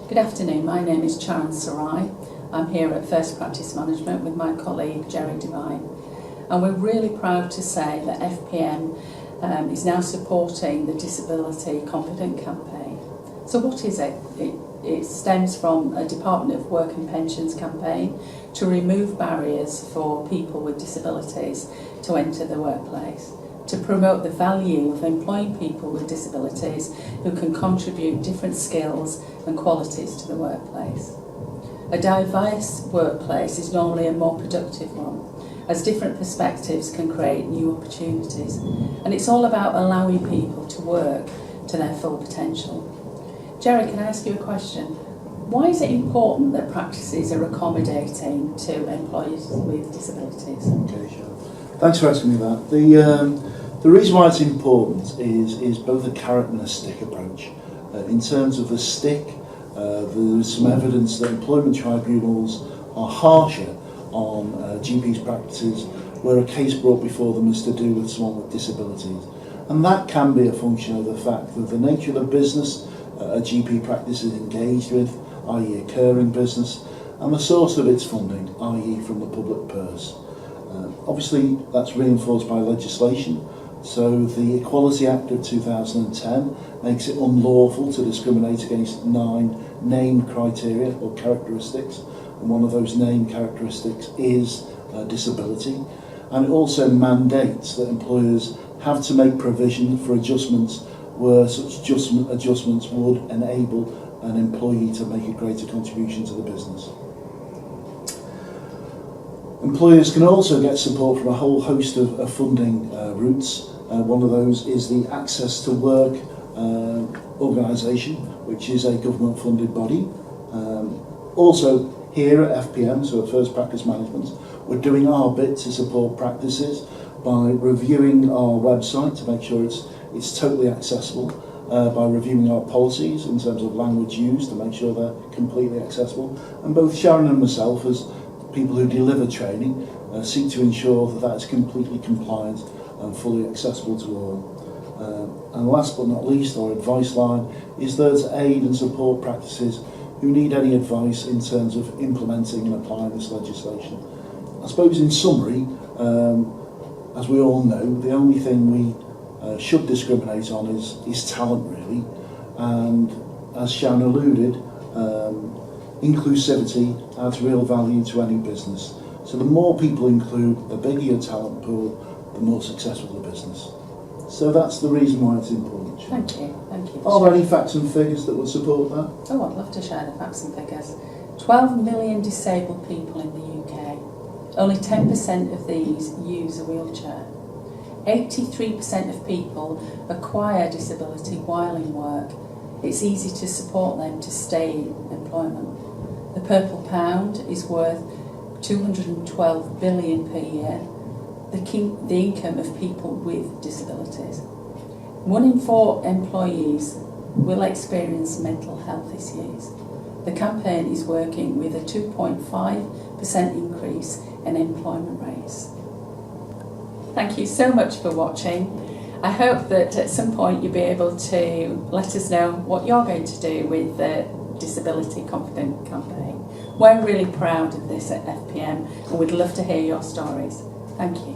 Good afternoon, my name is Charan Sarai. I'm here at First Practice Management with my colleague Jerry Devine, and we're really proud to say that FPM is now supporting the Disability Confident campaign. So what is it? It stems from a Department of Work and Pensions campaign to remove barriers for people with disabilities to enter the workplace, to promote the value of employing people with disabilities who can contribute different skills and qualities to the workplace. A diverse workplace is normally a more productive one, as different perspectives can create new opportunities, and it's all about allowing people to work to their full potential. Jerry, can I ask you a question? Why is it important that practices are accommodating to employees with disabilities? Okay, sure. Thanks for asking me that. The reason why it's important is both a carrot and a stick approach. In terms of the stick, there's some evidence that employment tribunals are harsher on GPs' practices where a case brought before them is to do with someone with disabilities. And that can be a function of the fact that the nature of the business a GP practice is engaged with, i.e. occurring business, and the source of its funding, i.e. from the public purse. Obviously that's reinforced by legislation. So the Equality Act of 2010 makes it unlawful to discriminate against 9 named criteria or characteristics, and one of those named characteristics is disability. And it also mandates that employers have to make provision for adjustments where such adjustments would enable an employee to make a greater contribution to the business. Employers can also get support from a whole host of funding routes. One of those is the Access to Work organisation, which is a government funded body. Also here at FPM, so at First Practice Management, we're doing our bit to support practices by reviewing our website to make sure it's totally accessible, by reviewing our policies in terms of language used to make sure they're completely accessible. And both Sharon and myself, as people who deliver training, seek to ensure that that's completely compliant and fully accessible to all. And last but not least, our advice line is there to aid and support practices who need any advice in terms of implementing and applying this legislation. I suppose in summary, as we all know, the only thing we should discriminate on is talent really, and as Sharon alluded, inclusivity adds real value to any business. So the more people include, the bigger your talent pool, the more successful the business. So that's the reason why it's important. Thank you. Are there any facts and figures that would support that? Oh, I'd love to share the facts and figures. 12 million disabled people in the UK. Only 10% of these use a wheelchair. 83% of people acquire disability while in work. It's easy to support them to stay in employment. The Purple Pound is worth 212 billion per year, the income of people with disabilities. 1 in 4 employees will experience mental health issues. The campaign is working with a 2.5% increase in employment rates. Thank you so much for watching. I hope that at some point you'll be able to let us know what you're going to do with the Disability Confident campaign. We're really proud of this at FPM and we'd love to hear your stories. Thank you.